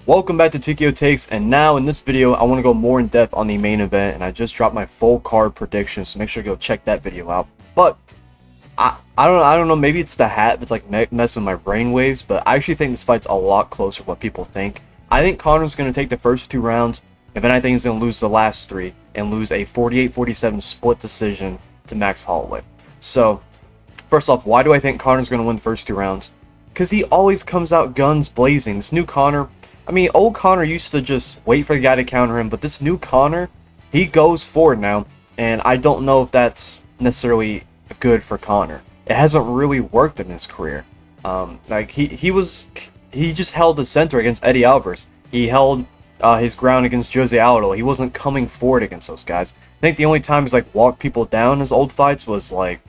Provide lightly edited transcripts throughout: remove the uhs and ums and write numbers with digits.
Welcome back to TKO Takes, and now in this video I want to go more in depth on the main event, and I just dropped my full card predictions, so make sure to go check that video out. But I don't know, maybe it's the hat, it's like messing with my brainwaves, but I actually think this fight's a lot closer to what people think. I think Conor's going to take the first 2 rounds. If anything, he's going to lose the last 3 and lose a 48-47 split decision to Max Holloway. So first off, why do I think Conor's going to win the first 2 rounds? Because he always comes out guns blazing. This new Conor, I mean, old Conor used to just wait for the guy to counter him, but this new Conor, he goes forward now, and I don't know if that's necessarily good for Conor. It hasn't really worked in his career. He just held the center against Eddie Alvarez. He held his ground against Jose Aldo. He wasn't coming forward against those guys. I think the only time he's like walked people down in his old fights was like,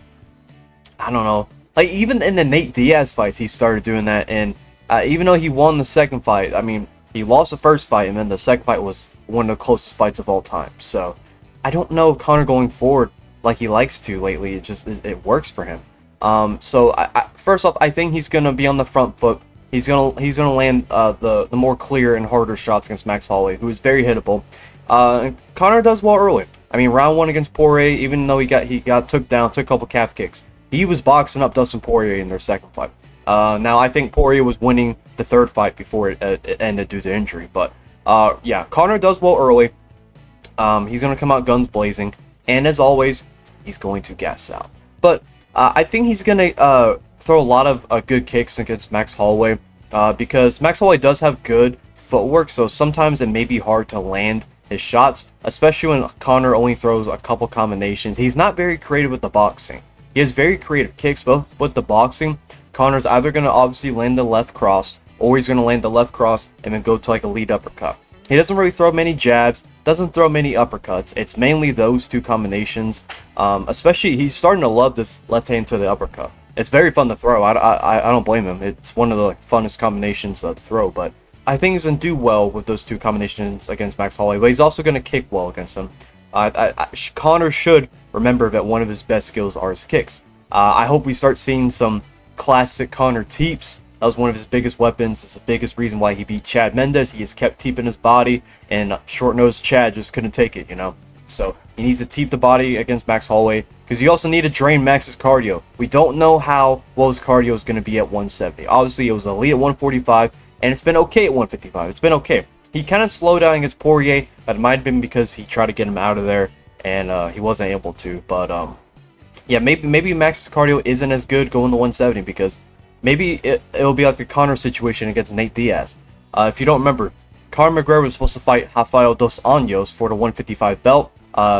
I don't know, like even in the Nate Diaz fights he started doing that, and even though he won the second fight, I mean, he lost the first fight, and then the second fight was one of the closest fights of all time. So I don't know if Conor going forward like he likes to lately, it works for him. So first off, I think he's gonna be on the front foot. He's gonna land the more clear and harder shots against Max Holloway, who is very hittable. And Conor does well early. I mean, round 1 against Poirier, even though he got took down, took a couple calf kicks, he was boxing up Dustin Poirier in their second fight. Now I think Poirier was winning the third fight before it ended due to injury. But yeah, Conor does well early. He's gonna come out guns blazing, and as always, he's going to gas out. But I think he's gonna throw a lot of good kicks against Max Holloway, because Max Holloway does have good footwork, so sometimes it may be hard to land his shots, especially when Conor only throws a couple combinations. He's not very creative with the boxing. He has very creative kicks, but with the boxing, Conor's either going to obviously land the left cross, or he's going to land the left cross and then go to like a lead uppercut. He doesn't really throw many jabs, doesn't throw many uppercuts. It's mainly those 2 combinations. Especially, he's starting to love this left hand to the uppercut. It's very fun to throw. I don't blame him. It's one of the funnest combinations to throw. But I think he's going to do well with those 2 combinations against Max Holloway. But he's also going to kick well against him. Conor should remember that one of his best skills are his kicks. I hope we start seeing some classic Conor teeps. That was one of his biggest weapons. It's the biggest reason why he beat Chad Mendes. He just kept teeping his body, and short-nosed Chad just couldn't take it, you know? So he needs to teep the body against Max Holloway, because you also need to drain Max's cardio. We don't know how well his cardio is going to be at 170. Obviously, it was elite at 145, and it's been okay at 155. It's been okay. He kind of slowed down against Poirier, but it might have been because he tried to get him out of there, and he wasn't able to. But yeah, maybe Max's cardio isn't as good going to 170, because maybe it'll be like the Conor situation against Nate Diaz. If you don't remember, Conor McGregor was supposed to fight Rafael dos Anjos for the 155 belt.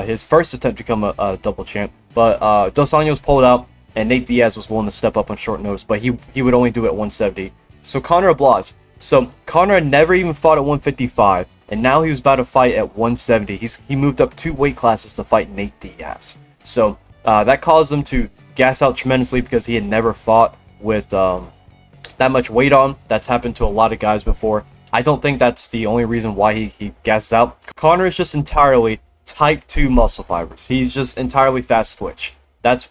His first attempt to become a double champ, but dos Anjos pulled out, and Nate Diaz was willing to step up on short notice, but he would only do it at 170. So Conor obliged. So Conor had never even fought at 155, and now he was about to fight at 170. He moved up 2 weight classes to fight Nate Diaz. So that caused him to gas out tremendously, because he had never fought with that much weight on. That's happened to a lot of guys before. I don't think that's the only reason why he gasses out. Conor is just entirely type 2 muscle fibers. He's just entirely fast twitch. That's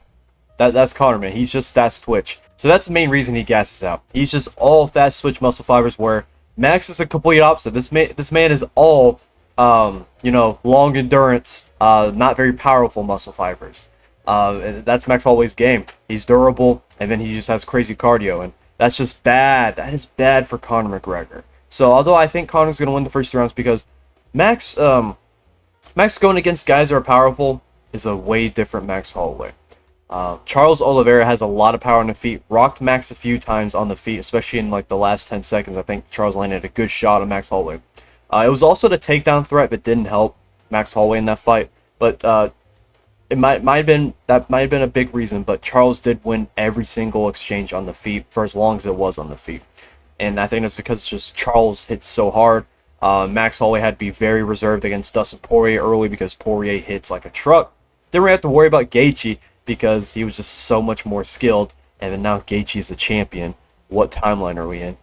Conor, man. He's just fast twitch. So that's the main reason he gasses out. He's just all fast twitch muscle fibers, where Max is a complete opposite. This man is all you know, long endurance, not very powerful muscle fibers. That's Max Holloway's game. He's durable, and then he just has crazy cardio, and that's just bad. That is bad for Conor McGregor. So although I think Conor's going to win the first 2 rounds, because Max going against guys that are powerful is a way different Max Holloway. Charles Oliveira has a lot of power on the feet, rocked Max a few times on the feet, especially in like the last 10 seconds. I think Charles landed a good shot on Max Holloway. It was also the takedown threat that didn't help Max Holloway in that fight, but it might have been a big reason. But Charles did win every single exchange on the feet for as long as it was on the feet, and I think it's because just Charles hits so hard. Max Holloway had to be very reserved against Dustin Poirier early, because Poirier hits like a truck. Didn't really have to worry about Gaethje, because he was just so much more skilled, and then now Gaethje is the champion. What timeline are we in?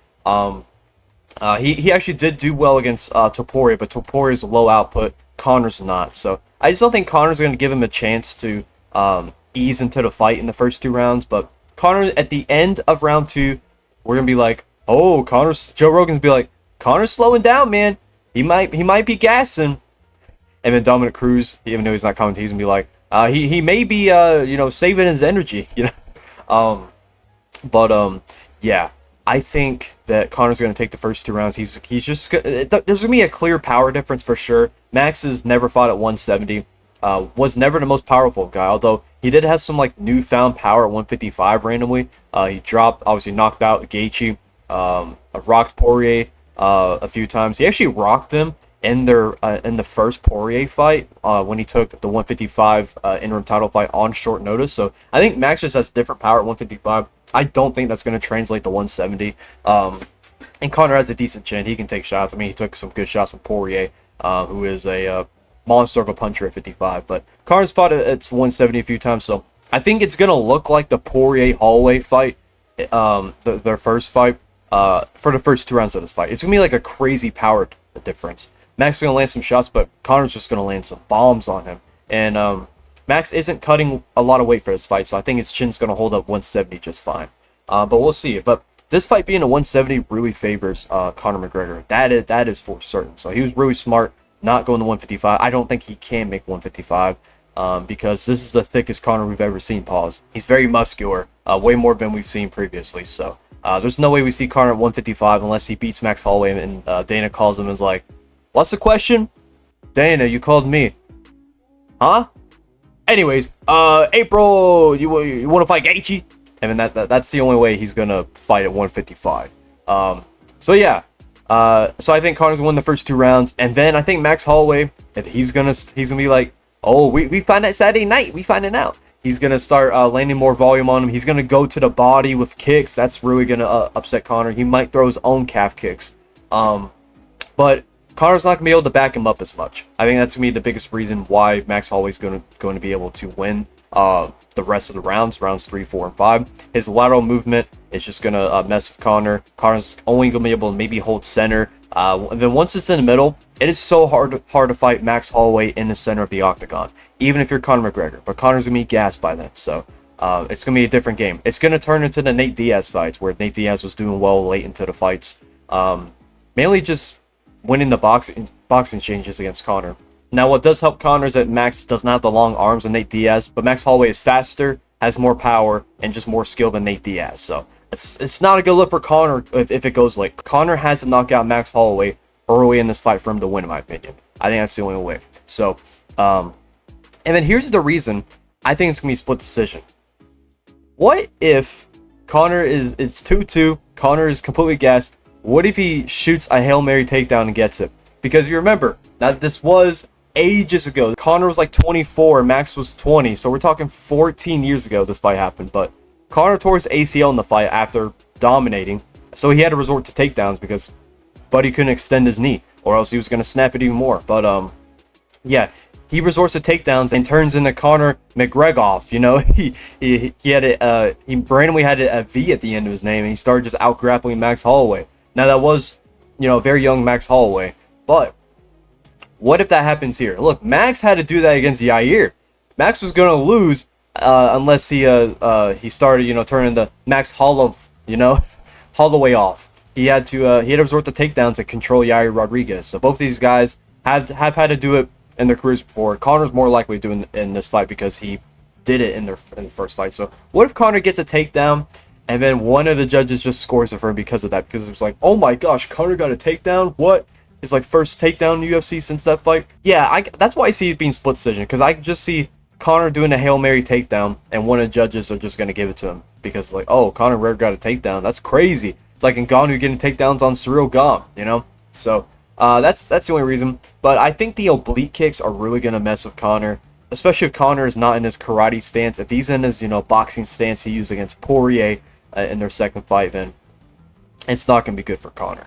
He actually did do well against Topuria, but Topuria's low output, Conor's not. So I just don't think Conor's going to give him a chance to ease into the fight in the first 2 rounds. But Conor, at the end of round 2, we're going to be like, oh, Joe Rogan's be like, Conor's slowing down, man. He might be gassing. And then Dominic Cruz, even though he's not commenting, he's gonna be like, he may be saving his energy, yeah, I think that Conor's gonna take the first 2 rounds. He's just there's gonna be a clear power difference for sure. Max has never fought at 170. Was never the most powerful guy, although he did have some like newfound power at 155 randomly. He dropped, obviously knocked out Gaethje, rocked Poirier a few times. He actually rocked him in the first Poirier fight when he took the 155 interim title fight on short notice. So I think Max just has different power at 155. I don't think that's going to translate to 170. And Conor has a decent chin. He can take shots. I mean, he took some good shots from Poirier, who is a monster of a puncher at 55. But Conor's fought at 170 a few times, so I think it's going to look like the Poirier-Holloway fight, their first fight, for the first 2 rounds of this fight. It's going to be like a crazy power difference. Max is going to land some shots, but Conor's just going to land some bombs on him. And Max isn't cutting a lot of weight for this fight, so I think his chin's going to hold up 170 just fine. But we'll see. But this fight being a 170 really favors Conor McGregor. That is for certain. So he was really smart not going to 155. I don't think he can make 155 because this is the thickest Conor we've ever seen, pause. He's very muscular, way more than we've seen previously. So there's no way we see Conor at 155 unless he beats Max Holloway and Dana calls him and is like, "What's the question?" "Dana, you called me." "Huh?" Anyways, April, you want to fight Gaethje? I mean, that's the only way he's gonna fight at 155. So yeah, so I think Conor's gonna win the first 2 rounds, and then I think Max Holloway, he's gonna be like, "Oh, we find that Saturday night. We find it out." He's gonna start landing more volume on him. He's gonna go to the body with kicks. That's really gonna upset Conor. He might throw his own calf kicks, but Conor's not gonna be able to back him up as much. I think that's gonna be the biggest reason why Max Holloway's going to be able to win the rest of the rounds 3, 4, and 5. His lateral movement is just gonna mess with Conor. Conor's only gonna be able to maybe hold center. And then once it's in the middle, it is so hard to fight Max Holloway in the center of the octagon, even if you're Conor McGregor. But Conor's gonna be gassed by then, so it's gonna be a different game. It's gonna turn into the Nate Diaz fights, where Nate Diaz was doing well late into the fights, mainly just winning the boxing changes against Conor. Now, what does help Conor is that Max does not have the long arms of Nate Diaz, but Max Holloway is faster, has more power, and just more skill than Nate Diaz. So it's not a good look for Conor if it goes late. Conor has to knock out Max Holloway early in this fight for him to win, in my opinion. I think that's the only way. So, and then here's the reason I think it's gonna be a split decision. What if it's 2-2, Conor is completely gassed? What if he shoots a Hail Mary takedown and gets it? Because you remember, now this was ages ago. Conor was like 24, Max was 20, so we're talking 14 years ago this fight happened. But Conor tore his ACL in the fight after dominating, so he had to resort to takedowns because Buddy couldn't extend his knee, or else he was going to snap it even more. But yeah, he resorts to takedowns and turns into Conor McGregor. He had he randomly had a V at the end of his name, and he started just out grappling Max Holloway. Now that was, very young Max Holloway, but what if that happens here? Look, Max had to do that against Yair. Max was gonna lose unless he started, turning the Max Holloway, Holloway off. He had to resort to takedowns and control Yair Rodriguez. So both these guys have had to do it in their careers before. Conor's more likely to do it in this fight because he did it in the first fight. So what if Conor gets a takedown, and then one of the judges just scores it for him because of that? Because it was like, oh my gosh, Conor got a takedown? What? His first takedown in the UFC since that fight? Yeah, that's why I see it being split decision. Because I just see Conor doing a Hail Mary takedown, and one of the judges are just going to give it to him. Because oh, Conor McGregor got a takedown. That's crazy. It's like Ngannou getting takedowns on Cyril Gane, So that's the only reason. But I think the oblique kicks are really going to mess with Conor. Especially if Conor is not in his karate stance. If he's in his, boxing stance he used against Poirier in their second fight, then it's not going to be good for Conor.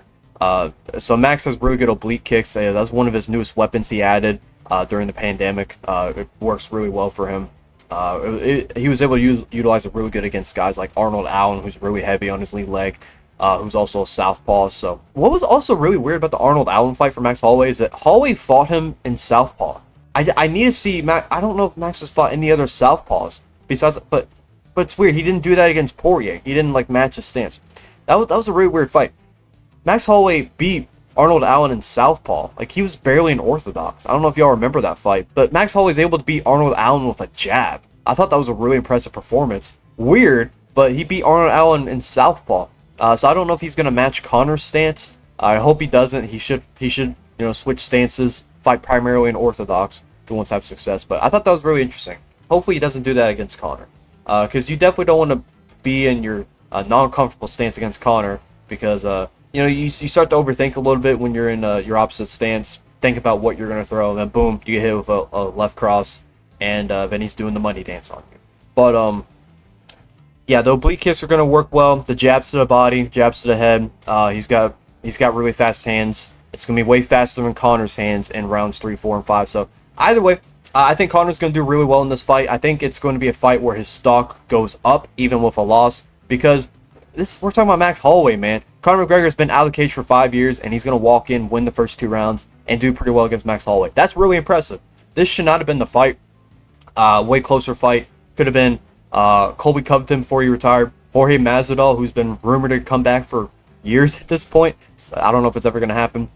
So Max has really good oblique kicks. That's one of his newest weapons he added during the pandemic. It works really well for him. He was able to utilize it really good against guys like Arnold Allen, who's really heavy on his lead leg, who's also a southpaw. So what was also really weird about the Arnold Allen fight for Max Holloway is that Holloway fought him in southpaw. I need to see Max. I don't know if Max has fought any other southpaws besides, but it's weird. He didn't do that against Poirier. He didn't match his stance. That was a really weird fight. Max Holloway beat Arnold Allen in southpaw. Like, he was barely an orthodox. I don't know if y'all remember that fight, but Max Holloway's able to beat Arnold Allen with a jab. I thought that was a really impressive performance. Weird, but he beat Arnold Allen in southpaw. So I don't know if he's gonna match Conor's stance. I hope he doesn't. He should switch stances, fight primarily in orthodox if he wants to have success. But I thought that was really interesting. Hopefully he doesn't do that against Conor, because you definitely don't want to be in your non-comfortable stance against Conor, because you start to overthink a little bit when you're in your opposite stance. Think about what you're gonna throw, and then boom, you get hit with a left cross, and then he's doing the money dance on you. But yeah, the oblique kicks are gonna work well. The jabs to the body, jabs to the head. He's got really fast hands. It's gonna be way faster than Conor's hands in rounds 3, 4, and 5. So either way, I think Conor's gonna do really well in this fight. I think it's going to be a fight where his stock goes up even with a loss, because we're talking about Max Holloway, man. Conor McGregor has been out of the cage for 5 years, and he's gonna walk in, win the first 2 rounds, and do pretty well against Max Holloway. That's really impressive. This should not have been the fight. Way closer fight. Could have been Colby Covington before he retired. Jorge Masvidal, who's been rumored to come back for years at this point. So I don't know if it's ever going to happen.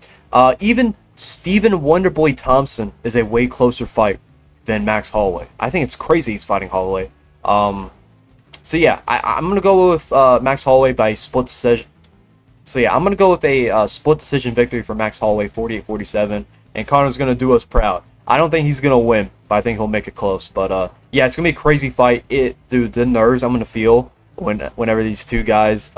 Even Stephen Wonderboy Thompson is a way closer fight than Max Holloway. I think it's crazy he's fighting Holloway. So yeah, I'm going to go with Max Holloway by split decision. So yeah, I'm going to go with a split decision victory for Max Holloway, 48-47. And Conor's going to do us proud. I don't think he's going to win, but I think he'll make it close. But yeah, it's going to be a crazy fight. Dude, the nerves I'm going to feel whenever these two guys,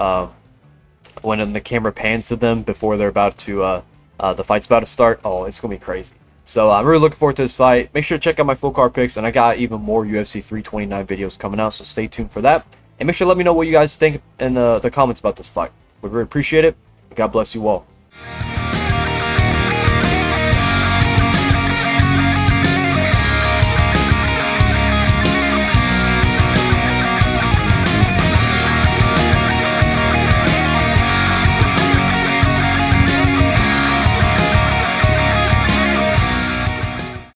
when the camera pans to them before they're about to, the fight's about to start. Oh, it's going to be crazy. So I'm really looking forward to this fight. Make sure to check out my full card picks, and I got even more UFC 329 videos coming out, so stay tuned for that. And make sure to let me know what you guys think in the comments about this fight. Would really appreciate it. God bless you all.